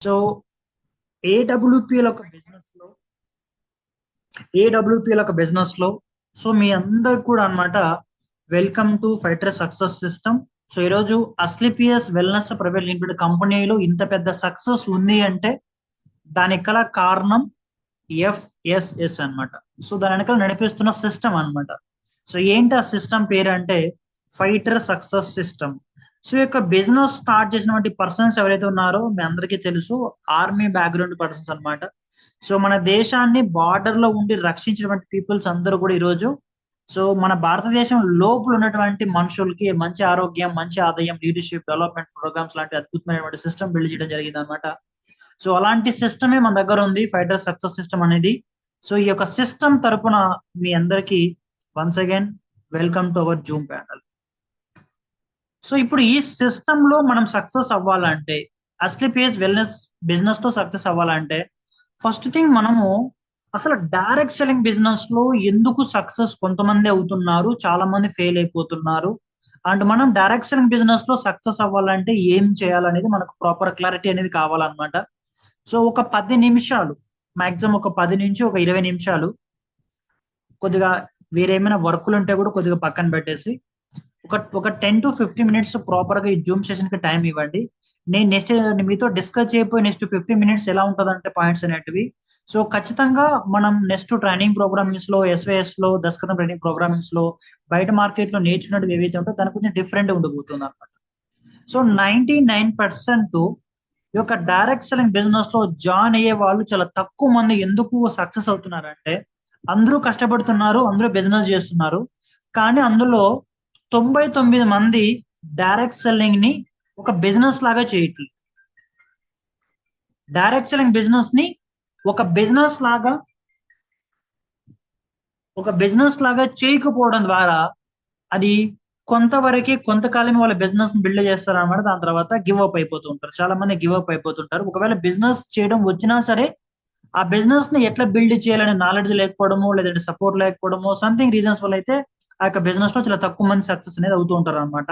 So ఏడబ్ల్యూపీఎల్ ఒక business లో ఏడబ్ల్యూపీఎల్ ఒక బిజినెస్ లో సో మీ అందరు కూడా అన్నమాట welcome to fighter success system. So ఈరోజు అస్లిపియస్ వెల్నెస్ ప్రైవేట్ లిమిటెడ్ కంపెనీలో ఇంత పెద్ద సక్సెస్ ఉంది అంటే దానికి గల కారణం ఎఫ్ఎస్ఎస్ అన్నమాట. సో దాని వెనకాల నడిపిస్తున్న సిస్టమ్ అన్నమాట. సో ఏంటి ఆ సిస్టమ్ పేరు అంటే ఫైటర్ సక్సెస్ సిస్టమ్. సో ఈ యొక్క బిజినెస్ స్టార్ట్ చేసినటువంటి పర్సన్స్ ఎవరైతే ఉన్నారో మీ అందరికీ తెలుసు, ఆర్మీ బ్యాక్గ్రౌండ్ పర్సన్స్ అన్నమాట. సో మన దేశాన్ని బార్డర్ లో ఉండి రక్షించినటువంటి పీపుల్స్ అందరూ కూడా ఈరోజు సో మన భారతదేశం లోపల ఉన్నటువంటి మనుషులకి మంచి ఆరోగ్యం, మంచి ఆదాయం, లీడర్షిప్ డెవలప్మెంట్ ప్రోగ్రామ్స్ లాంటి అద్భుతమైనటువంటి సిస్టమ్ బిల్డ్ చేయడం జరిగింది అనమాట. సో అలాంటి సిస్టమే మన దగ్గర ఉంది, ఫైటర్ సక్సెస్ సిస్టమ్ అనేది. సో ఈ యొక్క సిస్టమ్ తరపున మీ అందరికి once again welcome to our Zoom panel. So ఇప్పుడు ఈ సిస్టమ్ లో మనం సక్సెస్ అవ్వాలంటే, అస్లిపియస్ వెల్నెస్ బిజినెస్ తో సక్సెస్ అవ్వాలంటే ఫస్ట్ థింగ్ మనము అసలు డైరెక్ట్ సెల్లింగ్ బిజినెస్ లో ఎందుకు సక్సెస్ కొంతమంది అవుతున్నారు, చాలా మంది ఫెయిల్ అయిపోతున్నారు, అండ్ మనం డైరెక్ట్ సెల్లింగ్ బిజినెస్ లో సక్సెస్ అవ్వాలంటే ఏం చేయాలనేది మనకు ప్రాపర్ క్లారిటీ అనేది కావాలన్నమాట. సో ఒక 10 నిమిషాలు, మాక్సిమం ఒక 10 నుంచి ఒక 20 నిమిషాలు కొద్దిగా వేరేమైనా వర్కులు ఉంటే కూడా కొద్దిగా పక్కన పెట్టేసి ఒక ఒక 10 to 15 మినిట్స్ ప్రాపర్ గా ఈ జూమ్ సెషన్ కి టైం ఇవ్వండి. నేను నెక్స్ట్ మీతో డిస్కస్ చేయబోయే నెక్స్ట్ 15 మినిట్స్ ఎలా ఉంటుందంటే పాయింట్స్ అనేటివి సో ఖచ్చితంగా మనం నెక్స్ట్ ట్రైనింగ్ ప్రోగ్రామింగ్స్ లో, ఎస్వైఎస్ లో, దస్కతం ట్రైనింగ్ ప్రోగ్రామింగ్స్ లో, బయట మార్కెట్ లో నేర్చుకున్నట్టు ఏవైతే ఉంటో దాని కొంచెం డిఫరెంట్ ఉండబోతుంది అనమాట. సో 99% ఈ యొక్క డైరెక్ట్ సెల్లింగ్ బిజినెస్ లో జాయిన్ అయ్యే వాళ్ళు చాలా తక్కువ మంది. ఎందుకు సక్సెస్ అవుతున్నారంటే అందరూ కష్టపడుతున్నారు, అందరూ బిజినెస్ చేస్తున్నారు, కానీ అందులో 99 మంది డైరెక్ట్ సెల్లింగ్ ని ఒక బిజినెస్ లాగా చేయట్లేదు. డైరెక్ట్ సెల్లింగ్ బిజినెస్ ని ఒక బిజినెస్ లాగా ఒక బిజినెస్ లాగా చేయకపోవడం ద్వారా అది కొంతవరకే, కొంతకాలమే వాళ్ళ బిజినెస్ బిల్డ్ చేస్తారు అనమాట. దాని తర్వాత గివ్ అప్ అయిపోతూ ఉంటారు. చాలా మంది గివ్ అప్ అయిపోతుంటారు. ఒకవేళ బిజినెస్ చేయడం వచ్చినా సరే ఆ బిజినెస్ ని ఎట్లా బిల్డ్ చేయాలనే నాలెడ్జ్ లేకపోవడమో, లేదంటే సపోర్ట్ లేకపోవడమో, సంథింగ్ రీజన్స్ వల్ల అయితే ఆ యొక్క బిజినెస్ లో చాలా తక్కువ మంది సక్సెస్ అనేది అవుతూ ఉంటారు అనమాట.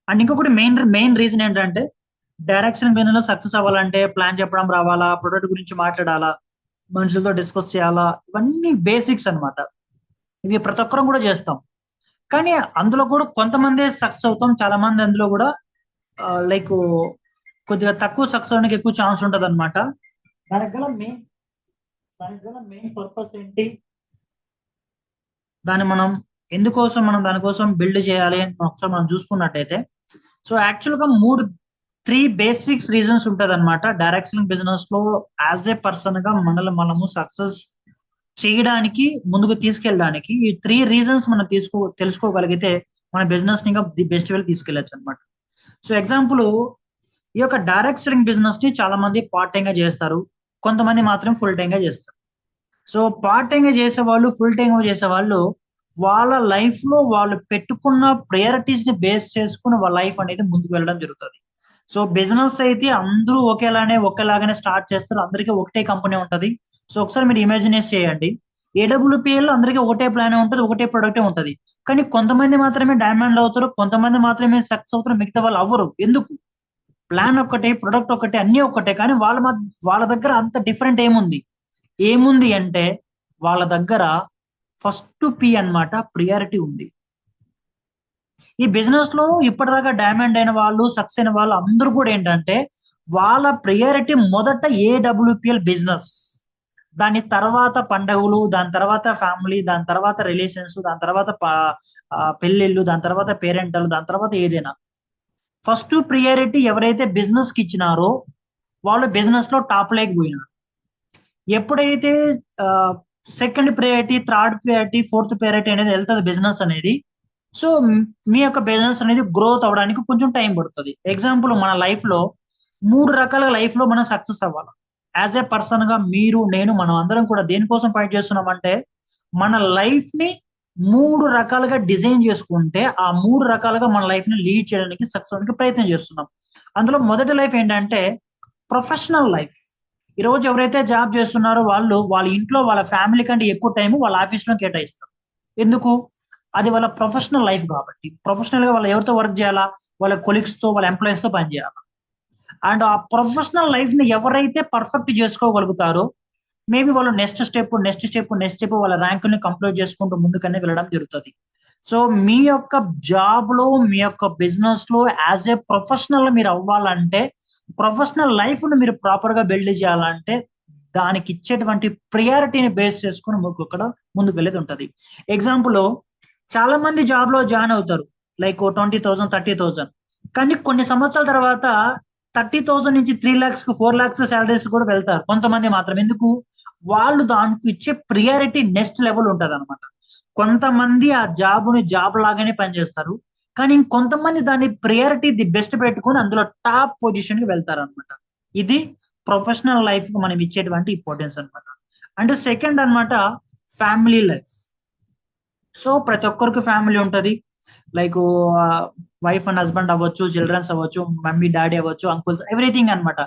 అండ్ ఇంకొకటి మెయిన్ మెయిన్ రీజన్ ఏంటంటే డైరెక్షన్ బిజినెస్ లో సక్సెస్ అవ్వాలంటే ప్లాన్ చెప్పడం రావాలా, ప్రొడక్ట్ గురించి మాట్లాడాలా, మనుషులతో డిస్కస్ చేయాలా, ఇవన్నీ బేసిక్స్ అన్నమాట. ఇవి ప్రతి ఒక్కరం కూడా చేస్తాం, కానీ అందులో కూడా కొంతమంది సక్సెస్ అవుతాం, చాలా మంది అందులో కూడా లైక్ కొద్దిగా తక్కువ సక్సెస్ అవడానికి ఎక్కువ ఛాన్స్ ఉంటది అనమాట. దానికి గల మెయిన్ దానికి గల మెయిన్ పర్పస్ ఏంటి, దాన్ని మనం ఎందుకోసం మనం దానికోసం బిల్డ్ చేయాలి అని ఒకసారి మనం చూసుకున్నట్టయితే సో యాక్చువల్ గా త్రీ బేసిక్స్ రీజన్స్ ఉంటది అనమాట. డైరెక్షన్ బిజినెస్ లో యాజ్ ఏ పర్సన్ గా మనల్ని మనము సక్సెస్ చేయడానికి, ముందుకు తీసుకెళ్ళడానికి ఈ 3 రీజన్స్ మనం తెలుసుకోగలిగితే మన బిజినెస్ ని ఇంకా ది బెస్ట్ వే తీసుకెళ్ళచ్చు అనమాట. సో ఎగ్జాంపుల్, ఈ యొక్క డైరెక్ట్ సెల్లింగ్ బిజినెస్ ని చాలా మంది పార్ట్ టైం గా చేస్తారు, కొంతమంది మాత్రం ఫుల్ టైం గా చేస్తారు. సో పార్ట్ టైం గా చేసే వాళ్ళు, ఫుల్ టైం గా చేసే వాళ్ళు వాళ్ళ లైఫ్ లో వాళ్ళు పెట్టుకున్న ప్రయారిటీస్ ని బేస్ చేసుకుని వాళ్ళ లైఫ్ అనేది ముందుకు వెళ్ళడం జరుగుతుంది. సో బిజినెస్ అయితే అందరూ ఒకేలాగానే స్టార్ట్ చేస్తారు, అందరికీ ఒకటే కంపెనీ ఉంటది. సో ఒకసారి మీరు ఇమాజినేట్ చేయండి, ఏడబ్ల్యూపీఎల్ అందరికీ ఒకటే ప్లాన్ ఉంటుంది, ఒకటే ప్రొడక్టే ఉంటది, కానీ కొంతమంది మాత్రమే డైమండ్ అవుతారు, కొంతమంది మాత్రమే సక్సెస్ అవుతారు, మిగతా వాళ్ళు అవ్వరు. ఎందుకు? ప్లాన్ ఒక్కటే, ప్రొడక్ట్ ఒక్కటే, అన్ని ఒక్కటే, కానీ వాళ్ళ దగ్గర అంత డిఫరెంట్ ఏముంది అంటే వాళ్ళ దగ్గర ఫస్ట్ పి అన్నమాట, ప్రియారిటీ ఉంది. ఈ బిజినెస్ లో ఇప్పటిదాకా డైమండ్ అయిన వాళ్ళు, సక్సెస్ అయిన వాళ్ళు అందరూ కూడా ఏంటంటే వాళ్ళ ప్రియారిటీ మొదట ఏడబ్ల్యూపిఎల్ బిజినెస్, దాని తర్వాత పండగలు, దాని తర్వాత ఫ్యామిలీ, దాని తర్వాత రిలేషన్స్, దాని తర్వాత పెళ్ళిళ్ళు, దాని తర్వాత పేరెంటల్, దాని తర్వాత ఏదైనా ఫస్ట్ ప్రియారిటీ ఎవరైతే బిజినెస్ కి ఇచ్చినారో వాళ్ళు బిజినెస్ లో టాప్ లేకపోయినారు. ఎప్పుడైతే second priority, third priority, fourth priority అనేది వెళ్తుంది బిజినెస్ అనేది, సో మీ యొక్క బిజినెస్ అనేది గ్రోత్ అవడానికి కొంచెం టైం పడుతుంది. ఎగ్జాంపుల్, మన లైఫ్ లో 3 రకాల లైఫ్ లో మనం సక్సెస్ అవ్వాలి. యాజ్ ఏ పర్సన్ గా మీరు, నేను, మనం అందరం కూడా దేనికోసం ఫైట్ చేస్తున్నామంటే మన లైఫ్ ని 3 రకాలుగా డిజైన్ చేసుకుంటే ఆ 3 రకాలుగా మన లైఫ్ ని లీడ్ చేయడానికి, సక్సెస్ అవడానికి ప్రయత్నం చేస్తున్నాం. అందులో మొదటి లైఫ్ ఏంటంటే ప్రొఫెషనల్ లైఫ్. ఈ రోజు ఎవరైతే జాబ్ చేస్తున్నారో వాళ్ళు వాళ్ళ ఇంట్లో వాళ్ళ ఫ్యామిలీ కంటే ఎక్కువ టైం వాళ్ళ ఆఫీస్ లో కేటాయిస్తారు. ఎందుకు? అది వాళ్ళ ప్రొఫెషనల్ లైఫ్ కాబట్టి. ప్రొఫెషనల్ గా వాళ్ళు ఎవరితో వర్క్ చేయాలా? వాళ్ళ కొలీగ్స్ తో, వాళ్ళ ఎంప్లాయీస్ తో పని చేయాలి. అండ్ ఆ ప్రొఫెషనల్ లైఫ్ ని ఎవరైతే పర్ఫెక్ట్ చేసుకోగలుగుతారో మేబీ వాళ్ళు నెక్స్ట్ స్టెప్ వాళ్ళ ర్యాంకుని కంప్లీట్ చేసుకుంటూ ముందుకనే వెళ్ళడం జరుగుతుంది. సో మీ యొక్క జాబ్ లో, మీ యొక్క బిజినెస్ లో యాజ్ ఏ ప్రొఫెషనల్ మీరు అవ్వాలంటే, ప్రొఫెషనల్ లైఫ్ ని మీరు ప్రాపర్ గా బిల్డ్ చేయాలంటే దానికి ఇచ్చేటువంటి ప్రియారిటీని బేస్ చేసుకుని మీకు ఇక్కడ ముందుకు వెళ్ళేది ఉంటది. ఎగ్జాంపుల్, చాలా మంది జాబ్ లో జాయిన్ అవుతారు, లైక్ 20,000 30,000. కానీ కొన్ని సంవత్సరాల తర్వాత 30,000 నుంచి 3 lakhs 4 lakhs శాలరీస్ కూడా వెళ్తారు కొంతమంది మాత్రం. ఎందుకు? వాళ్ళు దానికి ఇచ్చే ప్రియారిటీ నెక్స్ట్ లెవెల్ ఉంటది అనమాట. కొంతమంది ఆ జాబ్‌ని జాబ్ లాగానే పనిచేస్తారు. కానీ ఇంకొంతమంది దాన్ని ప్రియారిటీ ది బెస్ట్ పెట్టుకొని అందులో టాప్ పొజిషన్‌కి వెళ్తారనమాట. ఇది ప్రొఫెషనల్ లైఫ్‌కి మనం ఇచ్చేటువంటి ఇంపార్టెన్స్ అనమాట. అండ్ సెకండ్ అన్నమాట ఫ్యామిలీ లైఫ్. సో ప్రతి ఒక్కరికి ఫ్యామిలీ ఉంటది. లైక్ వైఫ్ అండ్ హస్బెండ్ అవ్వచ్చు, చిల్డ్రన్స్ అవ్వచ్చు, మమ్మీ డాడీ అవ్వచ్చు, అంకుల్స్, ఎవ్రీథింగ్ అన్నమాట.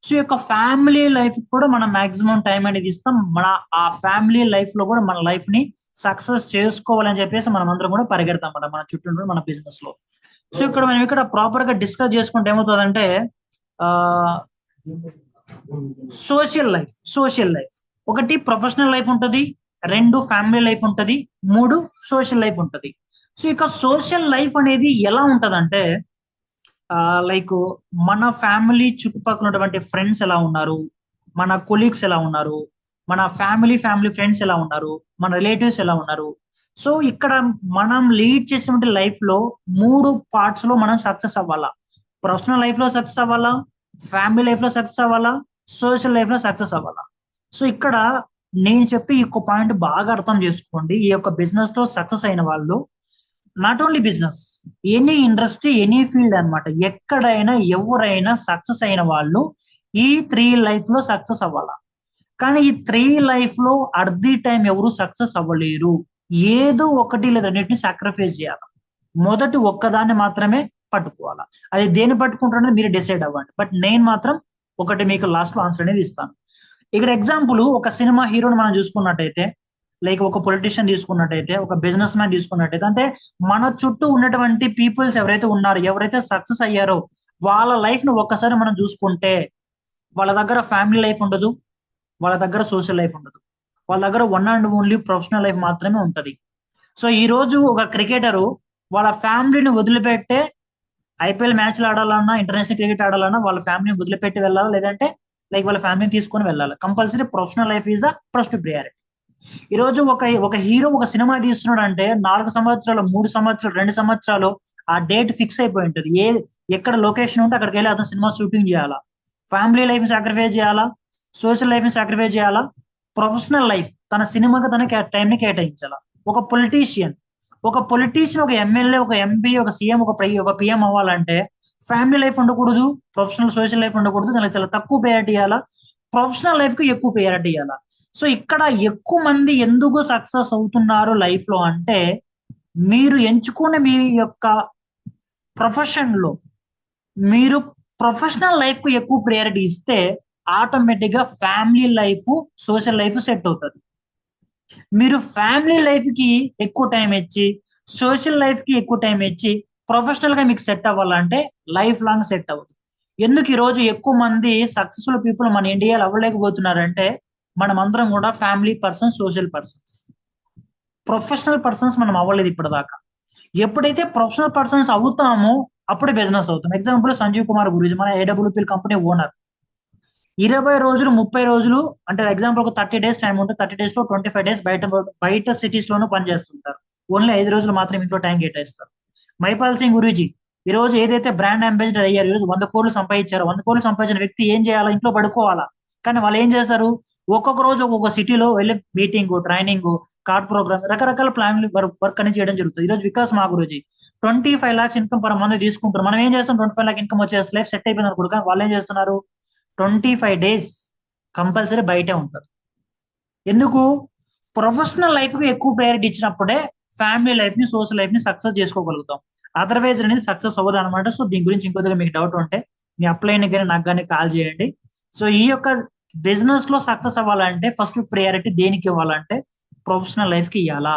సో ఈ యొక్క ఫ్యామిలీ లైఫ్ కూడా మనం మాక్సిమం టైం అనేది ఇస్తాం. మన ఆ ఫ్యామిలీ లైఫ్ లో కూడా మన లైఫ్ ని సక్సెస్ చేసుకోవాలని చెప్పేసి మనం అందరం కూడా పరిగెడతాం అన్నమాట మన చుట్టూ ఉన్న మన బిజినెస్ లో. సో ఇక్కడ మనం ఇక్కడ ప్రాపర్ గా డిస్కస్ చేసుకుంటే ఏమవుతుందంటే, ఆ సోషల్ లైఫ్ ఒకటి ప్రొఫెషనల్ లైఫ్ ఉంటది, రెండు ఫ్యామిలీ లైఫ్ ఉంటది, మూడు సోషల్ లైఫ్ ఉంటది. సో ఇక సోషల్ లైఫ్ అనేది ఎలా ఉంటదంటే, లైక్ మన ఫ్యామిలీ చుట్టుపక్కల ఉన్నటువంటి ఫ్రెండ్స్ ఎలా ఉన్నారు, మన కొలీగ్స్ ఎలా ఉన్నారు, మన ఫ్యామిలీ ఫ్రెండ్స్ ఎలా ఉన్నారు, మన రిలేటివ్స్ ఎలా ఉన్నారు. సో ఇక్కడ మనం లీడ్ చేసినటువంటి లైఫ్ లో మూడు పార్ట్స్ లో మనం సక్సెస్ అవ్వాలా. పర్సనల్ లైఫ్ లో సక్సెస్ అవ్వాలా, ఫ్యామిలీ లైఫ్ లో సక్సెస్ అవ్వాలా, సోషల్ లైఫ్ లో సక్సెస్ అవ్వాలా. సో ఇక్కడ నేను చెప్పి ఈ పాయింట్ బాగా అర్థం చేసుకోండి. ఈ యొక్క బిజినెస్ లో సక్సెస్ అయిన వాళ్ళు, not only business, any industry, any field అన్నమాట, ఎక్కడైనా ఎవరైనా సక్సెస్ అయిన వాళ్ళు ఈ త్రీ లైఫ్ లో సక్సెస్ అవ్వాలా. కానీ ఈ త్రీ లైఫ్ లో అట్ ది టైం ఎవరు సక్సెస్ అవ్వలేరు. ఏదో ఒకటి లేదా రెండింటిని సాక్రిఫైస్ చేయాలి. మొదటి ఒక్కదాన్ని మాత్రమే పట్టుకోవాలా. అది దేన్ని పట్టుకుంటారనేది మీరు డిసైడ్ అవ్వండి. బట్ నేను మాత్రం ఒకటి మీకు లాస్ట్ లో ఆన్సర్ అనేది ఇస్తాను. ఇక్కడ ఎగ్జాంపుల్, ఒక సినిమా హీరోని మనం చూసుకున్నట్టయితే, లైక్ ఒక పొలిటీషియన్ తీసుకున్నట్టయితే, ఒక బిజినెస్ మ్యాన్ తీసుకున్నట్టయితే, అంటే మన చుట్టూ ఉన్నటువంటి పీపుల్స్ ఎవరైతే ఉన్నారో, ఎవరైతే సక్సెస్ అయ్యారో వాళ్ళ లైఫ్ ను ఒక్కసారి మనం చూసుకుంటే, వాళ్ళ దగ్గర ఫ్యామిలీ లైఫ్ ఉండదు, వాళ్ళ దగ్గర సోషల్ లైఫ్ ఉండదు, వాళ్ళ దగ్గర one and only professional life మాత్రమే ఉంటది. సో ఈ రోజు ఒక క్రికెటరు వాళ్ళ ఫ్యామిలీని వదిలిపెట్టే ఐపీఎల్ మ్యాచ్లు ఆడాలన్నా, ఇంటర్నేషనల్ క్రికెట్ ఆడాలన్నా వాళ్ళ ఫ్యామిలీని వదిలిపెట్టి వెళ్ళాలి, లేదంటే లైక్ వాళ్ళ ఫ్యామిలీని తీసుకొని వెళ్ళాలి. Compulsory professional life is the first priority. ఈ రోజు ఒక ఒక హీరో ఒక సినిమా తీస్తున్నాడు అంటే 4 సంవత్సరాలు, 3 సంవత్సరాలు, 2 సంవత్సరాలు ఆ డేట్ ఫిక్స్ అయిపోయి ఉంటుంది. ఎక్కడ లొకేషన్ ఉంటే అక్కడికి వెళ్ళి అతను సినిమా షూటింగ్ చేయాలా, ఫ్యామిలీ లైఫ్ సాక్రిఫైస్ చేయాలా, సోషల్ లైఫ్ ని సాక్రిఫైస్ చేయాలా, ప్రొఫెషనల్ లైఫ్ తన సినిమాకి తన టైం ని కేటాయించాలా. ఒక పొలిటీషియన్ ఒక ఎమ్మెల్యే, ఒక ఎంపీ, ఒక సీఎం, ఒక పిఎం అవ్వాలంటే ఫ్యామిలీ లైఫ్ ఉండకూడదు, ప్రొఫెషనల్ సోషల్ లైఫ్ ఉండకూడదు, దానికి చాలా తక్కువ ప్రయారిటీ ఇవ్వాలా, ప్రొఫెషనల్ లైఫ్ కి ఎక్కువ ప్రయారిటీ ఇవ్వాలా. సో ఇక్కడ ఎక్కువ మంది ఎందుకు సక్సెస్ అవుతున్నారు లైఫ్ లో అంటే, మీరు ఎంచుకునే మీ యొక్క ప్రొఫెషన్ లో మీరు ప్రొఫెషనల్ లైఫ్ కు ఎక్కువ ప్రయారిటీ ఇస్తే ఆటోమేటిక్ గా family life, social life set అవుతుంది. మీరు ఫ్యామిలీ లైఫ్ కి ఎక్కువ టైం ఇచ్చి, సోషల్ లైఫ్ కి ఎక్కువ టైం ఇచ్చి, ప్రొఫెషనల్ గా మీకు సెట్ అవ్వాలంటే లైఫ్ లాంగ్ సెట్ అవ్వదు. ఎందుకు ఈ రోజు ఎక్కువ మంది సక్సెస్ఫుల్ పీపుల్ మన ఇండియాలో అవ్వలేకపోతున్నారంటే, మనం అందరం కూడా family persons, social persons, professional persons మనం అవ్వలేదు ఇప్పటిదాకా. ఎప్పుడైతే ప్రొఫెషనల్ పర్సన్స్ అవుతామో అప్పుడే బిజినెస్ అవుతాం. ఎగ్జాంపుల్ సంజీవ్ కుమార్ గురించి, మన ఏడబ్ల్యూపీఎల్ కంపెనీ ఓనర్. 20 రోజులు, 30 రోజులు, అంటే ఎగ్జాంపుల్ ఒక 30 days టైం ఉంటే 30 days లో 25 days బయట బయట సిటీస్ లోనూ పనిచేస్తుంటారు. ఓన్లీ 5 రోజులు మాత్రం ఇంట్లో టైం కేటాయిస్తారు. మైపాల్ సింగ్ గురూజీ ఈ రోజు ఏదైతే బ్రాండ్ అంబాసిడర్ అయ్యారు, ఈ రోజు 100 కోట్లు సంపాదించారు. 100 కోట్లు సంపాదించిన వ్యక్తి ఏం చేయాలా? ఇంట్లో పడుకోవాలా? కానీ వాళ్ళు ఏం చేస్తారు? ఒక్కొక్క రోజు ఒక్కొక్క సిటీలో వెళ్ళి మీటింగ్, ట్రైనింగ్, కార్డ్ ప్రోగ్రామ్, రకరకాల ప్లాన్లు వర్క్ అని చేయడం జరుగుతుంది. ఈ రోజు వికాస్ మా Guruji 25 lakhs income per month తీసుకుంటారు. మనం ఏం చేస్తాం? 25 lakh ఇన్కమ్ వచ్చేసి లైఫ్ సెట్ అయిపోయినారు కూడా. వాళ్ళు ఏం చేస్తున్నారు? 25 days కంపల్సరీ బయటే ఉంటారు. ఎందుకు? ప్రొఫెషనల్ లైఫ్ కి ఎక్కువ ప్రయారిటీ ఇచ్చినప్పుడే ఫ్యామిలీ లైఫ్ ని, సోషల్ లైఫ్ ని సక్సెస్ చేసుకోగలుగుతాం. అదర్వైజ్ అనేది సక్సెస్ అవ్వదు అనమాట. సో దీని గురించి ఇంకొద్దిగా మీకు డౌట్ ఉంటే మీ అప్లైన్ కానీ నాకు కానీ కాల్ చేయండి. సో ఈ యొక్క బిజినెస్ లో సక్సెస్ అవ్వాలంటే ఫస్ట్ ప్రయారిటీ దేనికి ఇవ్వాలంటే ప్రొఫెషనల్ లైఫ్ కి ఇవ్వాలా.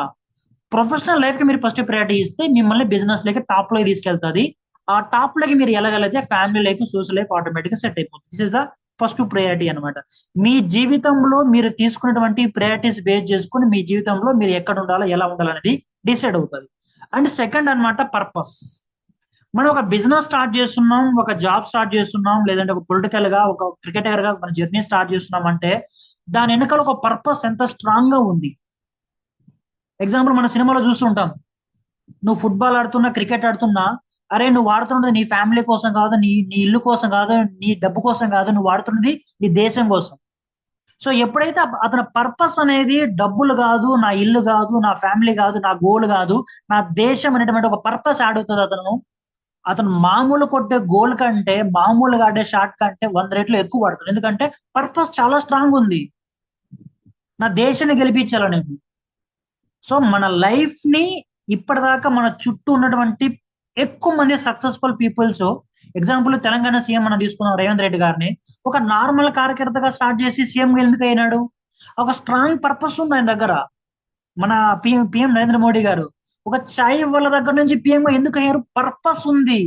ప్రొఫెషనల్ లైఫ్ కి మీరు ఫస్ట్ ప్రయారిటీ ఇస్తే మిమ్మల్ని బిజినెస్ లోకి టాప్ లో తీసుకెళ్తుంది. ఆ టాప్ లోకి మీరు వెళ్ళగలిగితే family life, social life automatic గా సెట్ అయిపోతుంది. This is the first priority అనమాట. మీ జీవితంలో మీరు తీసుకున్నటువంటి ప్రయారిటీస్ బేస్ చేసుకుని మీ జీవితంలో మీరు ఎక్కడ ఉండాలో, ఎలా ఉండాలనేది డిసైడ్ అవుతుంది. అండ్ సెకండ్ అన్నమాట పర్పస్. మనం ఒక బిజినెస్ స్టార్ట్ చేస్తున్నాం, ఒక జాబ్ స్టార్ట్ చేస్తున్నాం, లేదంటే ఒక పొలిటికల్ గా, ఒక క్రికెటర్ గా మన జర్నీ స్టార్ట్ చేస్తున్నాం అంటే దాని వెనకాల ఒక పర్పస్ ఎంత స్ట్రాంగ్ గా ఉంది. ఎగ్జాంపుల్ మన సినిమాలో చూస్తుంటాం, నువ్వు ఫుట్బాల్ ఆడుతున్నా, క్రికెట్ ఆడుతున్నా, అరే నువ్వు వాడుతున్నది నీ ఫ్యామిలీ కోసం కాదు, నీ నీ ఇల్లు కోసం కాదు, నీ డబ్బు కోసం కాదు, నువ్వు వాడుతున్నది నీ దేశం కోసం. సో ఎప్పుడైతే అతని పర్పస్ అనేది డబ్బులు కాదు, నా ఇల్లు కాదు, నా ఫ్యామిలీ కాదు, నా గోల్ కాదు, నా దేశం అనేటువంటి ఒక పర్పస్ యాడ్ అవుతుంది అతను. అతను మామూలు కొట్టే గోల్ కంటే, మామూలుగా ఆడే షాట్ కంటే 100 రెట్లు ఎక్కువ పడుతుంది. ఎందుకంటే పర్పస్ చాలా స్ట్రాంగ్ ఉంది, నా దేశాన్ని గెలిపించాలనేది. సో మన లైఫ్ ని ఇప్పటిదాకా మన చుట్టూ ఉన్నటువంటి ఎక్కువ మంది successful peoples, example Telangana CM మనం తీసుకున్నాం రేవంత్ రెడ్డి గారిని. ఒక నార్మల్ కార్యకర్తగా స్టార్ట్ చేసి సీఎం ఎందుకు అయినాడు? ఒక స్ట్రాంగ్ పర్పస్ ఉంది ఆయన దగ్గర. మన పిఎం నరేంద్ర మోడీ గారు ఒక చాయ్ వాళ్ళ దగ్గర నుంచి పిఎం ఎందుకు అయ్యారు? పర్పస్ ఉంది,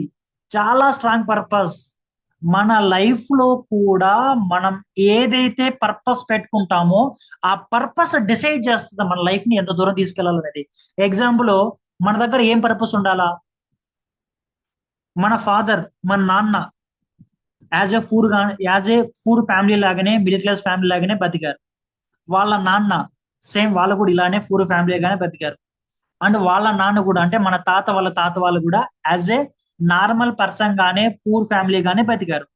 చాలా స్ట్రాంగ్ పర్పస్. మన లైఫ్ లో కూడా మనం ఏదైతే పర్పస్ పెట్టుకుంటామో ఆ పర్పస్ డిసైడ్ చేస్తుంది మన లైఫ్ ని ఎంత దూరం తీసుకెళ్లాలనేది. ఎగ్జాంపుల్, మన దగ్గర ఏం పర్పస్ ఉండాలా? మన ఫాదర్, మన నాన్న యాజ్ ఏ పూర్ ఫ్యామిలీ లాగానే, మిడిల్ క్లాస్ ఫ్యామిలీ లాగానే బతికారు. వాళ్ళ నాన్న సేమ్, వాళ్ళు కూడా ఇలానే పూర్ ఫ్యామిలీ గానే బతికారు. అండ్ వాళ్ళ నాన్న కూడా, అంటే మన తాత వాళ్ళు కూడా యాజ్ ఏ నార్మల్ పర్సన్ గానే, పూర్ ఫ్యామిలీ గానే బతికారు.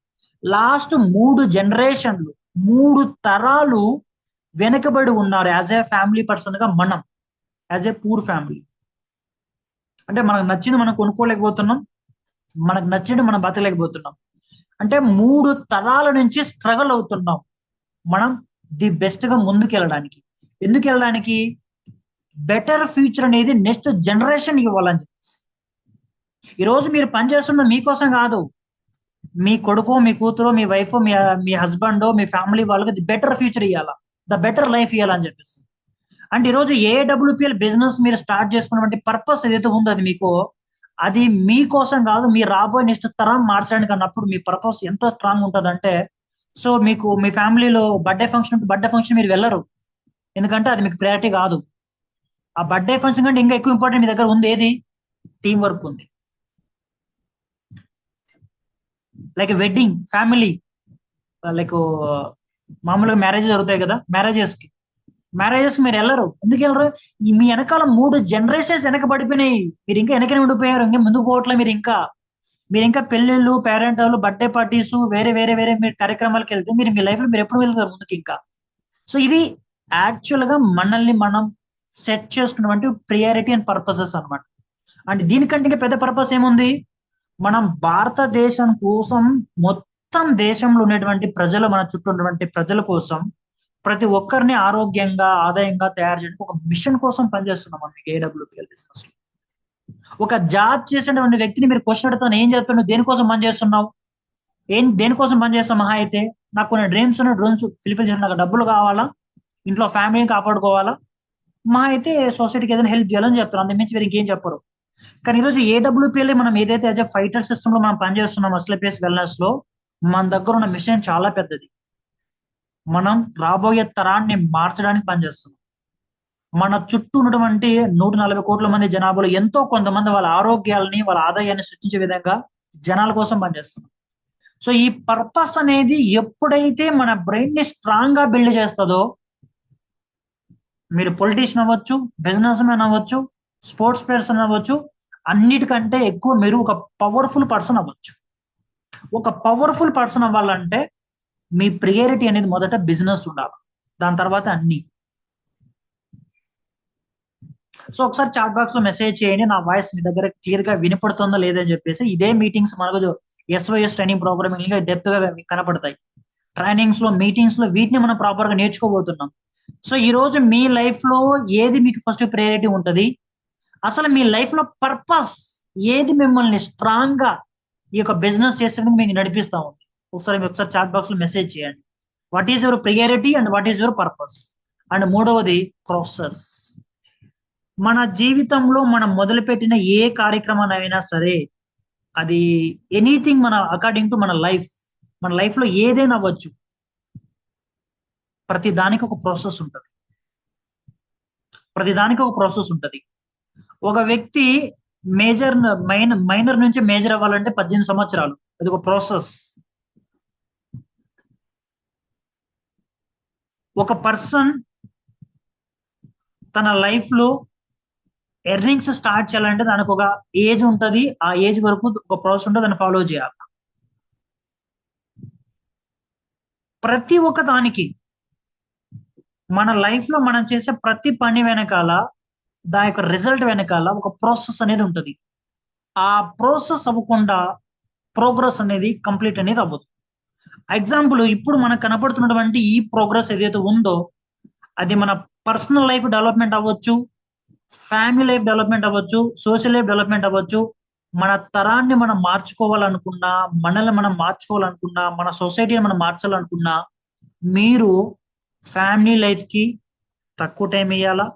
లాస్ట్ 3 జనరేషన్లు, 3 తరాలు వెనకబడి ఉన్నారు యాజ్ ఏ ఫ్యామిలీ పర్సన్ గా మనం, యాజ్ ఏ పూర్ ఫ్యామిలీ. అంటే మనకు నచ్చింది మనం కొనుక్కోలేకపోతున్నాం, మనకు నచ్చింది మనం బతకలేకపోతున్నాం. అంటే 3 తరాల నుంచి స్ట్రగల్ అవుతున్నాం మనం ది బెస్ట్ గా ముందుకు వెళ్ళడానికి. ఎందుకు వెళ్ళడానికి? బెటర్ ఫ్యూచర్ అనేది నెక్స్ట్ జనరేషన్ ఇవ్వాలని చెప్పేసి. ఈ రోజు మీరు పనిచేస్తున్న మీకోసం కాదు, మీ కొడుకో, మీ కూతురో, మీ వైఫ్, మీ మీ హస్బెండో, మీ ఫ్యామిలీ వాళ్ళకి ది బెటర్ ఫ్యూచర్ ఇవ్వాలా, ద బెటర్ లైఫ్ ఇవ్వాలని చెప్పేసి. అండ్ ఈరోజు ఏడబ్ల్యూపిఎల్ బిజినెస్ మీరు స్టార్ట్ చేసుకున్నటువంటి పర్పస్ ఏదైతే ఉందో అది మీకు, అది మీకోసం కాదు, మీ రాబోయే నెక్స్ట్ తరం మార్చడానికి అన్నప్పుడు మీ పర్పస్ ఎంత స్ట్రాంగ్ ఉంటుందంటే, సో మీకు మీ ఫ్యామిలీలో బర్త్డే ఫంక్షన్ మీరు వెళ్ళరు, ఎందుకంటే అది మీకు ప్రయారిటీ కాదు. ఆ బర్త్డే ఫంక్షన్ కంటే ఇంకా ఎక్కువ ఇంపార్టెంట్ మీ దగ్గర ఉంది ఏది? టీం వర్క్ ఉంది. లైక్ వెడ్డింగ్, ఫ్యామిలీ, లైక్ మామూలుగా మ్యారేజ్ జరుగుతాయి కదా, మ్యారేజెస్ మీరు వెళ్ళరు. ఎందుకు వెళ్ళరు? మీ వెనకాల 3 జనరేషన్స్ వెనక పడిపోయినాయి, మీరు ఇంకా వెనకనే ఉండిపోయారు, ఇంకా ముందుకు పోవట్లే. మీరు ఇంకా పెళ్ళిళ్ళు, పేరెంటాలు, బర్త్డే పార్టీస్, వేరే వేరే వేరే మీరు కార్యక్రమాలకు వెళ్తే మీరు మీ లైఫ్ లో మీరు ఎప్పుడు వెళ్తారు ముందుకు ఇంకా? సో ఇది యాక్చువల్ గా మనల్ని మనం సెట్ చేసుకున్నటువంటి ప్రియారిటీ అండ్ పర్పసెస్ అన్నమాట. అండ్ దీనికంటే ఇంకా పెద్ద పర్పస్ ఏముంది? మనం భారతదేశం కోసం, మొత్తం దేశంలో ఉన్నటువంటి ప్రజలు, మన చుట్టూ ఉన్నటువంటి ప్రజల కోసం, ప్రతి ఒక్కరిని ఆరోగ్యంగా, ఆదాయంగా తయారు చేయడానికి ఒక మిషన్ కోసం పనిచేస్తున్నాం మనం ఏడబ్ల్యూపీఎల్ బిజినెస్. ఒక జాబ్ చేసేటువంటి వ్యక్తిని మీరు క్వశ్చన్ అడుగుతాను, ఏం చెప్తాను, దేనికోసం పని చేస్తున్నావు, దేనికోసం పని చేస్తాం? మహా అయితే నాకు కొన్ని డ్రీమ్స్ ఉన్నాయి, డ్రీమ్స్ ఫిల్ఫిల్ చేసిన, నాకు డబ్బులు కావాలా, ఇంట్లో ఫ్యామిలీని కాపాడుకోవాలా, మహా అయితే సొసైటీకి ఏదైనా హెల్ప్ చేయాలని చెప్తారు, అంతకుమించి మీరు ఇంకేం చెప్పరు. కానీ ఈరోజు ఏడబ్ల్యూపీఎల్ మనం ఏదైతే యాజ్ ఎ ఫైటర్ సిస్టమ్ లో మనం పనిచేస్తున్నాం, అస్లపేస్ వెల్నెస్ లో మన దగ్గర ఉన్న మిషన్ చాలా పెద్దది. మనం రాబోయే తరాన్ని మార్చడానికి పనిచేస్తున్నాం. మన చుట్టూ ఉన్నటువంటి 140 కోట్ల మంది జనాభాలో ఎంతో కొంతమంది వాళ్ళ ఆరోగ్యాలని, వాళ్ళ ఆదాయాన్ని సృష్టించే విధంగా జనాల కోసం పనిచేస్తున్నాం. సో ఈ పర్పస్ అనేది ఎప్పుడైతే మన బ్రెయిన్ ని స్ట్రాంగ్ గా బిల్డ్ చేస్తుందో, మీరు పొలిటీషియన్ అవ్వచ్చు, బిజినెస్ మ్యాన్ అవ్వచ్చు, స్పోర్ట్స్ పర్సన్ అవ్వచ్చు, అన్నిటికంటే ఎక్కువ మీరు ఒక పవర్ఫుల్ పర్సన్ అవ్వచ్చు. ఒక పవర్ఫుల్ పర్సన్ అవ్వాలంటే మీ ప్రియారిటీ అనేది మొదట బిజినెస్ ఉండాలి, దాని తర్వాత అన్ని. సో ఒకసారి చాట్ బాక్స్ లో మెసేజ్ చేయండి, నా వాయిస్ మీ దగ్గర క్లియర్ గా వినపడుతుందో లేదని చెప్పేసి. ఇదే మీటింగ్స్ మనకు ఎస్వైఎస్ ట్రైనింగ్ ప్రోగ్రామింగ్ డెప్త్ గా కనపడతాయి. ట్రైనింగ్స్ లో, మీటింగ్స్ లో వీటిని మనం ప్రాపర్ గా నేర్చుకోబోతున్నాం. సో ఈ రోజు మీ లైఫ్ లో ఏది మీకు ఫస్ట్ ప్రయారిటీ ఉంటది? అసలు మీ లైఫ్ లో పర్పస్ ఏది మిమ్మల్ని స్ట్రాంగ్ గా ఈ యొక్క బిజినెస్ చేసేందుకు మీకు నడిపిస్తా ఉంది? ఒకసారి చాట్ బాక్స్ లో మెసేజ్ చేయండి. What is your priority and what is your purpose? And మూడవది ప్రాసెస్. మన జీవితంలో మనం మొదలుపెట్టిన ఏ కార్యక్రమాన్ని అయినా సరే అది ఎనీథింగ్ మన అకార్డింగ్ టు మన లైఫ్ లో ఏదైనా అవ్వచ్చు. ప్రతి దానికి ఒక ప్రాసెస్ ఉంటుంది. ప్రతి దానికి ఒక ప్రాసెస్ ఉంటుంది. ఒక వ్యక్తి మైనర్ నుంచి మేజర్ అవ్వాలంటే 18 సంవత్సరాలు. అది ఒక ప్రాసెస్. ఒక పర్సన్ తన లైఫ్ లో ఎర్నింగ్స్ స్టార్ట్ చేయాలంటే దానికి ఒక ఏజ్ ఉంటది. ఆ ఏజ్ వరకు ఒక ప్రాసెస్ ఉంటుంది, దాన్ని ఫాలో చేయాలి. ప్రతి ఒక్క దానికి మన లైఫ్ లో మనం చేసే ప్రతి పని వెనకాల, దాని యొక్క రిజల్ట్ వెనకాల ఒక ప్రాసెస్ అనేది ఉంటుంది. ఆ ప్రాసెస్ అవ్వకుండా ప్రోగ్రెస్ అనేది కంప్లీట్ అనేది అవ్వదు. ఎగ్జాంపుల్, ఇప్పుడు మనకు కనపడుతున్నటువంటి ఈ ప్రోగ్రెస్ ఏదైతే ఉందో, అది మన పర్సనల్ లైఫ్ డెవలప్మెంట్ అవ్వచ్చు, ఫ్యామిలీ లైఫ్ డెవలప్మెంట్ అవ్వచ్చు, సోషల్ లైఫ్ డెవలప్మెంట్ అవ్వచ్చు. మన తరాన్ని మనం మార్చుకోవాలనుకున్నా, మనల్ని మనం మార్చుకోవాలనుకున్నా, మన సొసైటీని మనం మార్చాలనుకున్నా, మీరు ఫ్యామిలీ లైఫ్ కి తక్కువ టైం ఇవ్వాలా,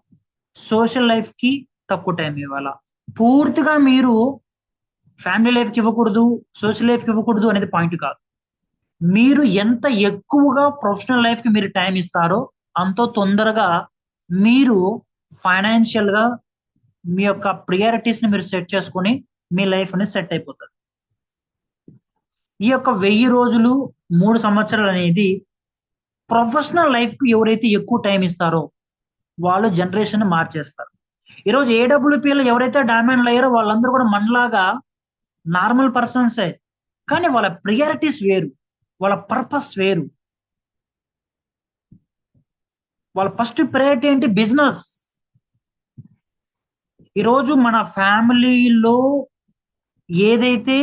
సోషల్ లైఫ్ కి తక్కువ టైం ఇవ్వాలా. పూర్తిగా మీరు ఫ్యామిలీ లైఫ్ కి ఇవ్వకూడదు, సోషల్ లైఫ్ కి ఇవ్వకూడదు అనేది పాయింట్ కాదు. మీరు ఎంత ఎక్కువగా ప్రొఫెషనల్ లైఫ్ కి మీరు టైం ఇస్తారో, అంత తొందరగా మీరు ఫైనాన్షియల్ గా మీ యొక్క ప్రియారిటీస్ ని మీరు సెట్ చేసుకొని మీ లైఫ్ అనేది సెట్ అయిపోతుంది. ఈ యొక్క 1000 రోజులు 3 సంవత్సరాలు అనేది ప్రొఫెషనల్ లైఫ్ కి ఎవరైతే ఎక్కువ టైం ఇస్తారో వాళ్ళు జనరేషన్ మార్చేస్తారు. ఈరోజు ఏడబ్ల్యూపీలో ఎవరైతే డైమండ్ అయ్యారో వాళ్ళందరూ కూడా మనలాగా నార్మల్ పర్సన్సే. కానీ వాళ్ళ ప్రియారిటీస్ వేరు, వాళ్ళ పర్పస్ వేరు. వాళ్ళ ఫస్ట్ ప్రయారిటీ ఏంటి? బిజినెస్. ఈరోజు మన ఫ్యామిలీలో ఏదైతే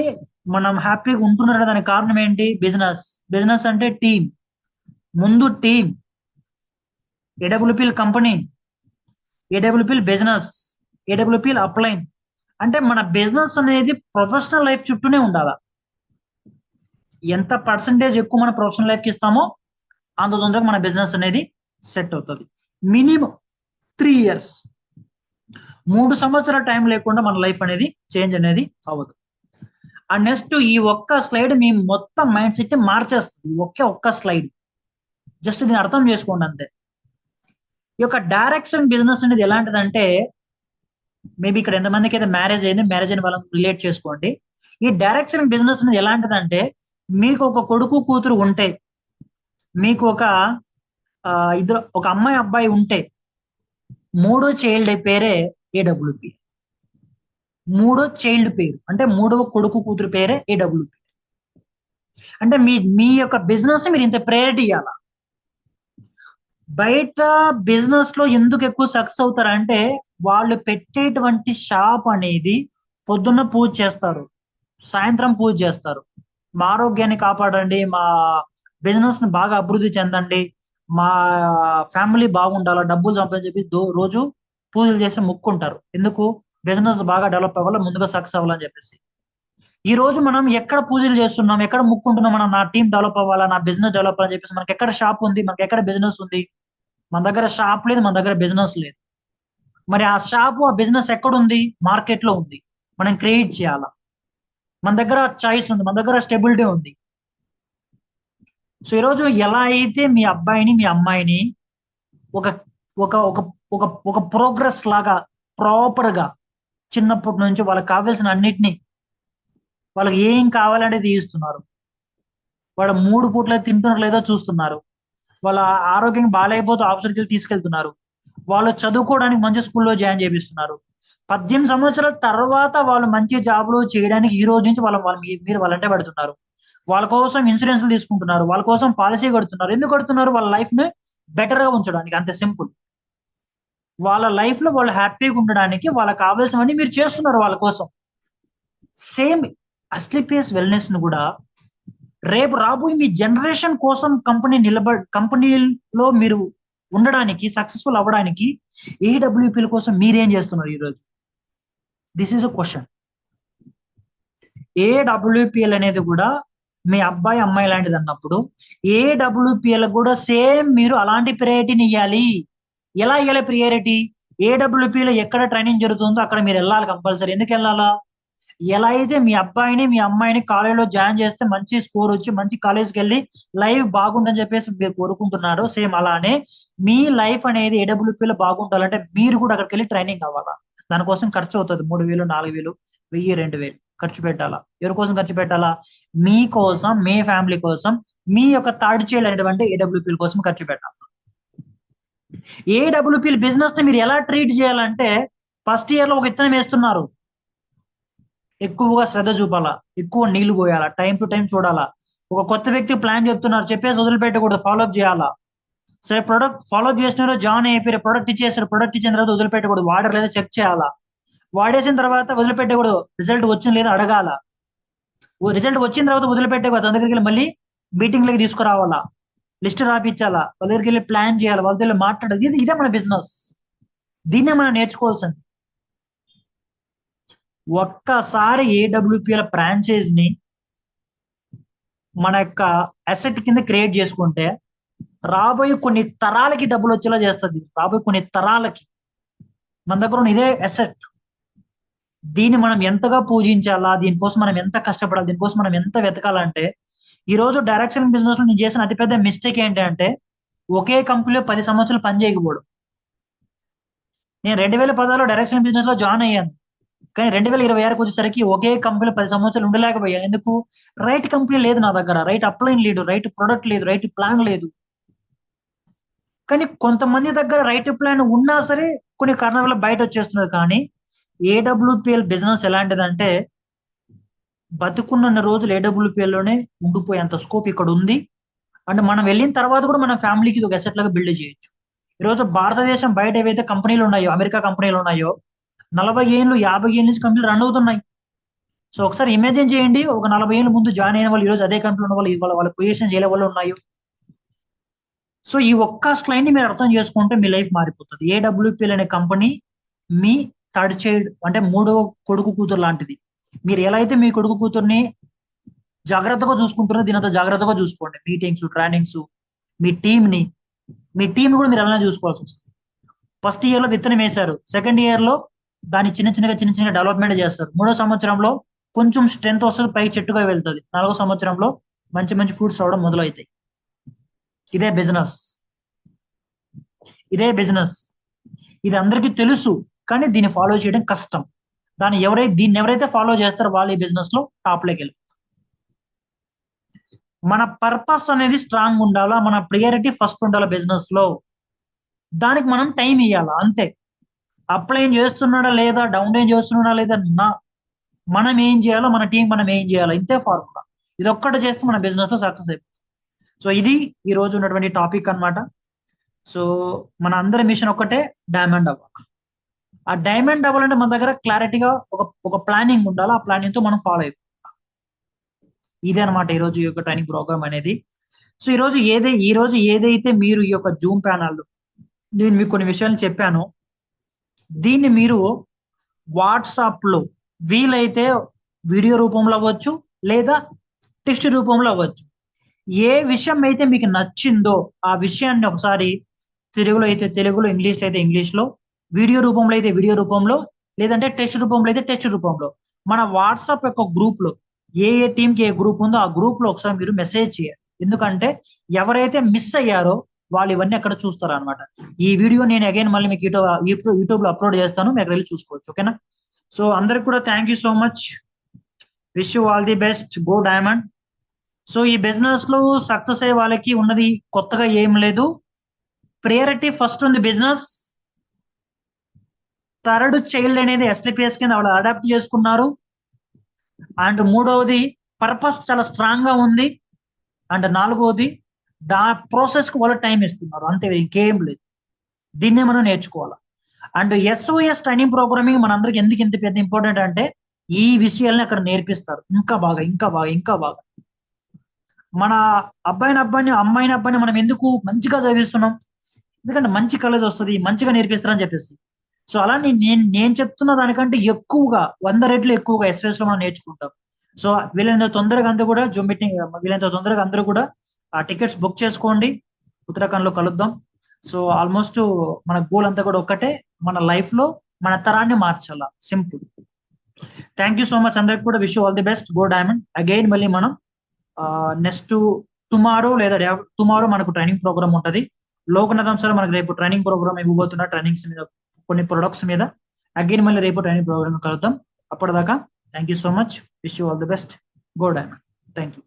మనం హ్యాపీగా ఉంటున్నారో దానికి కారణం ఏంటి? బిజినెస్. బిజినెస్ అంటే టీం. ముందు team. AWPL company, AWPL business, AWPL upline. అంటే మన బిజినెస్ అనేది ప్రొఫెషనల్ లైఫ్ చుట్టూనే ఉండాలి. ఎంత పర్సంటేజ్ ఎక్కువ మన ప్రొఫెషనల్ లైఫ్ కి ఇస్తామో అంత తొందరగా మన బిజినెస్ అనేది సెట్ అవుతుంది. మినిమం 3 ఇయర్స్, 3 సంవత్సరాల టైం లేకుండా మన లైఫ్ అనేది చేంజ్ అనేది అవ్వదు. అండ్ నెక్స్ట్, ఈ ఒక్క స్లైడ్ మీ మొత్తం మైండ్ సెట్ మార్చేస్తుంది. ఒక్క స్లైడ్. జస్ట్ దీన్ని అర్థం చేసుకోండి అంతే. ఈ యొక్క డైరెక్షన్ బిజినెస్ అనేది ఎలాంటిదంటే, మేబీ ఇక్కడ ఎంతమందికి అయితే మ్యారేజ్ అయింది, మ్యారేజ్ అయిన వాళ్ళని రిలేట్ చేసుకోండి. ఈ డైరెక్షన్ బిజినెస్ అనేది ఎలాంటిదంటే, మీకు ఒక కొడుకు కూతురు ఉంటే, మీకు ఒక అమ్మాయి అబ్బాయి ఉంటే, మూడో చైల్డ్ పేరే ఏడబ్ల్యూపీ. మూడో చైల్డ్ పేరు అంటే మూడవ కొడుకు కూతురు పేరే ఏడబ్ల్యూపీ. అంటే మీ మీ యొక్క బిజినెస్ ని మీరు ఇంత ప్రయారిటీ ఇవ్వాలా. బయట బిజినెస్ లో ఎందుకు ఎక్కువ సక్సెస్ అవుతారంటే, వాళ్ళు పెట్టేటువంటి షాప్ అనేది పొద్దున్న పూజ చేస్తారు, సాయంత్రం పూజ చేస్తారు. మా ఆరోగ్యాన్ని కాపాడండి, మా బిజినెస్ ని బాగా అభివృద్ధి చెందండి, మా ఫ్యామిలీ బాగుండాలా, డబ్బులు సంపాదని చెప్పి రోజు పూజలు చేసి మొక్కుంటారు. ఎందుకు? బిజినెస్ బాగా డెవలప్ అవ్వాలి, ముందుగా సక్సెస్ అవ్వాలని చెప్పేసి. ఈ రోజు మనం ఎక్కడ పూజలు చేస్తున్నాం, ఎక్కడ ముక్కుంటున్నాం, మనం నా టీం డెవలప్ అవ్వాలా, నా బిజినెస్ డెవలప్ అని చెప్పేసి. మనకి ఎక్కడ షాప్ ఉంది, మనకి ఎక్కడ బిజినెస్ ఉంది? మన దగ్గర షాప్ లేదు, మన దగ్గర బిజినెస్ లేదు. మరి ఆ షాపు, ఆ బిజినెస్ ఎక్కడుంది? మార్కెట్ లో ఉంది. మనం క్రియేట్ చేయాలా. మన దగ్గర చాయిస్ ఉంది, మన దగ్గర స్టెబిలిటీ ఉంది. సో ఈరోజు ఎలా అయితే మీ అబ్బాయిని మీ అమ్మాయిని ఒక ఒక ఒక ఒక ఒక ప్రోగ్రెస్ లాగా ప్రాపర్ గా చిన్నప్పటి నుంచి వాళ్ళకి కావాల్సిన అన్నిటినీ, వాళ్ళకి ఏం కావాలనేది ఇస్తున్నారు. వాళ్ళ 3 పూట్ల తింటున్నారు లేదో చూస్తున్నారు. వాళ్ళ ఆరోగ్యం బాగాలేకపోతే ఆఫీసర్కి తీసుకెళ్తున్నారు. వాళ్ళు చదువుకోవడానికి మంచి స్కూల్లో జాయిన్ చేపిస్తున్నారు. 18 సంవత్సరాల తర్వాత వాళ్ళు మంచి జాబ్లు చేయడానికి ఈ రోజు నుంచి మీరు వాళ్ళంటే పడుతున్నారు. వాళ్ళ కోసం ఇన్సూరెన్స్లు తీసుకుంటున్నారు, వాళ్ళ కోసం పాలసీ కడుతున్నారు. ఎందుకు కడుతున్నారు? వాళ్ళ లైఫ్ ని బెటర్ గా ఉంచడానికి. అంతే సింపుల్. వాళ్ళ లైఫ్ లో వాళ్ళు హ్యాపీగా ఉండడానికి వాళ్ళకి కావాల్సినవన్నీ మీరు చేస్తున్నారు వాళ్ళ కోసం. సేమ్ అస్లీపియస్ వెల్నెస్ ను కూడా రేపు రాబోయే మీ జనరేషన్ కోసం కంపెనీలో మీరు ఉండడానికి, సక్సెస్ఫుల్ అవ్వడానికి ఏడబ్ల్యూపీల కోసం మీరేం చేస్తున్నారు ఈరోజు? This is a question. AWPL అనేది కూడా మీ అబ్బాయి అమ్మాయి లాంటిది అన్నప్పుడు, ఏడబ్ల్యూపీఎల్ కూడా సేమ్ మీరు అలాంటి ప్రయారిటీని ఇవ్వాలి. ఎలా ఇవ్వాలి ప్రియారిటీ? ఏడబ్ల్యూపీలో ఎక్కడ ట్రైనింగ్ జరుగుతుందో అక్కడ మీరు వెళ్ళాలి కంపల్సరీ. ఎందుకు వెళ్ళాలా? ఎలా అయితే మీ అబ్బాయిని మీ అమ్మాయిని కాలేజీలో జాయిన్ చేస్తే మంచి స్కోర్ వచ్చి మంచి కాలేజ్కి వెళ్ళి లైఫ్ బాగుందని చెప్పేసి మీరు కోరుకుంటున్నారో, సేమ్ అలానే మీ లైఫ్ అనేది ఏడబ్ల్యూపీలో బాగుండాలంటే మీరు కూడా అక్కడికి వెళ్ళి ట్రైనింగ్ అవ్వాలా. దానికోసం ఖర్చు అవుతుంది. 3,000, 4,000, 1000, 2,000 ఖర్చు పెట్టాలా. ఎవరి కోసం ఖర్చు పెట్టాలా? మీకోసం, మీ ఫ్యామిలీ కోసం, మీ యొక్క థర్డ్ చైల్డ్ అనేటువంటి ఏడబ్ల్యూపీల కోసం ఖర్చు పెట్టాలి. ఏడబ్ల్యూపీల బిజినెస్ ని మీరు ఎలా ట్రీట్ చేయాలంటే, ఫస్ట్ ఇయర్ లో ఒక విత్తనం వేస్తున్నారు, ఎక్కువగా శ్రద్ధ చూపాలా, ఎక్కువ నీళ్లు పోయాలా, టైం టు టైం చూడాలా. ఒక కొత్త వ్యక్తి ప్లాన్ చెప్తున్నారు, చెప్పేసి వదిలిపెట్టకూడదు, ఫాలోఅప్ చేయాలా. సరే ప్రొడక్ట్ ఫాలోఅప్ చేసినారో, జాయిన్ అయిపోయారు, ప్రొడక్ట్ ఇచ్చేసారు, ప్రొడక్ట్ ఇచ్చిన తర్వాత వదిలిపెట్టకూడదు, వాడర్ లేదా చెక్ చేయాలా. వాడేసిన తర్వాత వదిలిపెట్టకూడదు, రిజల్ట్ వచ్చిన లేదా అడగాల. రిజల్ట్ వచ్చిన తర్వాత వదిలిపెట్టకూడదు, తన దగ్గరికి వెళ్ళి మళ్ళీ మీటింగ్ లకి తీసుకురావాలా, లిస్ట్ రాపిచ్చాలా, వాళ్ళ దగ్గరికి వెళ్ళి ప్లాన్ చేయాలి, వాళ్ళ దగ్గర మాట్లాడాలి. ఇదే మన బిజినెస్. దీన్నే మనం నేర్చుకోవాల్సింది. ఒక్కసారి ఏడబ్ల్యూపీఎల్ ఫ్రాంచైజ్ ని మన యొక్క అసెట్ కింద క్రియేట్ చేసుకుంటే రాబోయే కొన్ని తరాలకి డబ్బులు వచ్చేలా చేస్తుంది. రాబోయే కొన్ని తరాలకి మన దగ్గర ఉన్న ఇదే అసెట్. దీన్ని మనం ఎంతగా పూజించాలా, దీనికోసం మనం ఎంత కష్టపడాలి, దీనికోసం మనం ఎంత వెతకాలంటే, ఈ రోజు డైరెక్షన్ బిజినెస్ లో నేను చేసిన అతిపెద్ద మిస్టేక్ ఏంటంటే, ఒకే కంపెనీలో 10 సంవత్సరాలు పని చేయకపోవడం. నేను 2016లో డైరెక్షన్ బిజినెస్ లో జాయిన్ అయ్యాను, కానీ 2026కి వచ్చేసరికి ఒకే కంపెనీలో 10 సంవత్సరాలు ఉండలేకపోయాను. ఎందుకు? రైట్ కంపెనీ లేదు నా దగ్గర, రైట్ అప్లైన్ లేదు, రైట్ ప్రొడక్ట్ లేదు, రైట్ ప్లాన్ లేదు. కానీ కొంతమంది దగ్గర రైట్ ప్లాన్ ఉన్నా సరే కొన్ని కారణాల వల్ల బయట వచ్చేస్తున్నారు. కానీ ఏడబ్ల్యూపిఎల్ బిజినెస్ ఎలాంటిదంటే, బతుకున్న రోజులు ఏడబ్ల్యూపిఎల్ లోనే ఉండిపోయేంత స్కోప్ ఇక్కడ ఉంది. అండ్ మనం వెళ్ళిన తర్వాత కూడా మన ఫ్యామిలీకి ఇది ఒక అసెట్ లాగా బిల్డ్ చేయొచ్చు. ఈరోజు భారతదేశం బయట ఏవైతే కంపెనీలు ఉన్నాయో, అమెరికా కంపెనీలు ఉన్నాయో, 40 ఏళ్ళు 50 ఏళ్ళ నుంచి కంపెనీలు రన్ అవుతున్నాయి. సో ఒకసారి ఇమాజిన్ చేయండి, ఒక 40 ఏళ్ళ ముందు జాయిన్ అయిన వాళ్ళు ఈరోజు అదే కంపెనీలో ఉన్న వాళ్ళు ఇవాళ వాళ్ళ పొజిషన్ చేయలే వాళ్ళు ఉన్నాయి. సో ఈ ఒక్క స్లైడ్ ని మీరు అర్థం చేసుకుంటే మీ లైఫ్ మారిపోతుంది. ఏడబ్ల్యూపీఎల్ అనే కంపెనీ మీ థర్డ్ చైల్డ్, అంటే మూడో కొడుకు కూతురు లాంటిది. మీరు ఎలా అయితే మీ కొడుకు కూతుర్ని జాగ్రత్తగా చూసుకుంటారో, దీనంతా జాగ్రత్తగా చూసుకోండి. మీటింగ్స్, ట్రైనింగ్స్, మీ టీంని, మీ టీం కూడా మీరు ఎలా చూసుకోవాల్సి వస్తుంది. ఫస్ట్ ఇయర్ లో విత్తనం వేశారు, సెకండ్ ఇయర్ లో దాన్ని చిన్న చిన్న డెవలప్మెంట్ చేస్తారు, మూడో సంవత్సరంలో కొంచెం స్ట్రెంత్ వస్తుంది, పై చెట్టుగా వెళ్తుంది, నాలుగో సంవత్సరంలో మంచి మంచి ఫ్రూట్స్ రావడం మొదలవుతాయి. ఇదే బిజినెస్. ఇదే బిజినెస్. ఇది అందరికీ తెలుసు, కానీ దీన్ని ఫాలో చేయడం కష్టం. దీన్ని ఎవరైతే ఫాలో చేస్తారో వాళ్ళు ఈ బిజినెస్ లో టాప్ లోకి వెళ్ళి. మన పర్పస్ అనేది స్ట్రాంగ్ ఉండాలా, మన ప్రియారిటీ ఫస్ట్ ఉండాలా బిజినెస్ లో. దానికి మనం టైం ఇవ్వాలా, అంతే. అప్లైన్ చేస్తున్నాడా లేదా, డౌన్ లైన్ చేస్తున్నాడా లేదా, మనం ఏం చేయాలో, మన టీం మనం ఏం చేయాలో, ఇంతే ఫార్ములా. ఇది ఒక్కటి చేస్తే మన బిజినెస్ లో సక్సెస్ అయిపోతుంది. సో ఇది ఈ రోజు ఉన్నటువంటి టాపిక్ అన్నమాట. సో మన అందరి మిషన్ ఒక్కటే, డైమండ్ అవ్వాలి. ఆ డైమండ్ అవ్వాలంటే మన దగ్గర క్లారిటీగా ఒక ప్లానింగ్ ఉండాలి. ఆ ప్లానింగ్ తో మనం ఫాలో అయిపోవాలి. ఇదే అనమాట ఈ రోజు ఈ యొక్క ట్రైనింగ్ ప్రోగ్రామ్ అనేది. సో ఈ రోజు ఏదైతే మీరు ఈ యొక్క జూమ్ ప్యానల్, నేను మీకు కొన్ని విషయాలు చెప్పాను, దీన్ని మీరు వాట్సాప్ లో వీలైతే వీడియో రూపంలో అవ్వచ్చు, లేదా టెక్స్ట్ రూపంలో అవ్వచ్చు. ఏ విషయం అయితే మీకు నచ్చిందో ఆ విషయాన్ని ఒకసారి తెలుగులో అయితే తెలుగులో, ఇంగ్లీష్లో అయితే ఇంగ్లీష్లో, వీడియో రూపంలో అయితే వీడియో రూపంలో, లేదంటే టెక్స్ట్ రూపంలో అయితే టెక్స్ట్ రూపంలో మన వాట్సాప్ యొక్క గ్రూప్ లో, ఏ టీంకి ఏ గ్రూప్ ఉందో ఆ గ్రూప్ లో ఒకసారి మీరు మెసేజ్ చేయాలి. ఎందుకంటే ఎవరైతే మిస్ అయ్యారో వాళ్ళు ఇవన్నీ అక్కడ చూస్తారు అనమాట. ఈ వీడియో నేను అగైన్ మళ్ళీ మీకు యూట్యూబ్ లో అప్లోడ్ చేస్తాను, మీరు వెళ్ళి చూసుకోవచ్చు. ఓకేనా? సో అందరికి కూడా thank you so much. Wish you all the best. Go diamond. So ఈ బిజినెస్ లో సక్సెస్ అయ్యే వాళ్ళకి ఉన్నది కొత్తగా ఏం లేదు. ప్రియారిటీ ఫస్ట్ ఉంది బిజినెస్. థర్డ్ చైల్డ్ అనేది ఎస్టీపీఎస్ కింద వాళ్ళు అడాప్ట్ చేసుకున్నారు. అండ్ మూడవది పర్పస్ చాలా స్ట్రాంగ్ గా ఉంది. అండ్ నాలుగవది ప్రాసెస్ కు వాళ్ళు టైం ఇస్తున్నారు, అంతే, ఇంకేం లేదు. దీన్నే మనం నేర్చుకోవాలి. అండ్ ఎస్ఓఎస్ ట్రైనింగ్ ప్రోగ్రామింగ్ మనందరికి ఎందుకు ఇంత పెద్ద ఇంపార్టెంట్ అంటే, ఈ విషయాల్ని అక్కడ నేర్పిస్తారు ఇంకా బాగా ఇంకా బాగా ఇంకా బాగా. మన అమ్మాయిని మనం ఎందుకు మంచిగా చదివిస్తున్నాం? ఎందుకంటే మంచి కాలేజ్ వస్తుంది, మంచిగా నేర్పిస్తారని చెప్పేసి. సో అలా నేను చెప్తున్న దానికంటే ఎక్కువగా 100 రెట్లు ఎక్కువగా ఎస్ఎస్ లో మనం నేర్చుకుంటాం. సో వీలైనంత తొందరగా అందరూ కూడా జూమ్ మీటింగ్, వీలైనంత తొందరగా అందరూ కూడా ఆ టికెట్స్ బుక్ చేసుకోండి. ఉత్తరాఖండ్ లో కలుద్దాం. సో ఆల్మోస్ట్ మన గోల్ అంతా కూడా ఒక్కటే, మన లైఫ్ లో మన తరాన్ని మార్చాలా. Simple. Thank you so much అందరికి కూడా. Wish all the best. Go diamond. Again మళ్ళీ మనం నెక్స్ట్ టుమారో లేదా టుమారో మనకు ట్రైనింగ్ ప్రోగ్రామ్ ఉంటుంది. లోకనాథం సార్ మనకు రేపు ట్రైనింగ్ ప్రోగ్రామ్ ఇవ్వబోతున్న ట్రైనింగ్స్ మీద, కొన్ని ప్రొడక్ట్స్ మీద. అగైన్ మళ్ళీ రేపు ట్రైనింగ్ ప్రోగ్రామ్ కలుద్దాం. అప్పటిదాకా thank you so much. Wish you all the best. Go diamond. Thank you.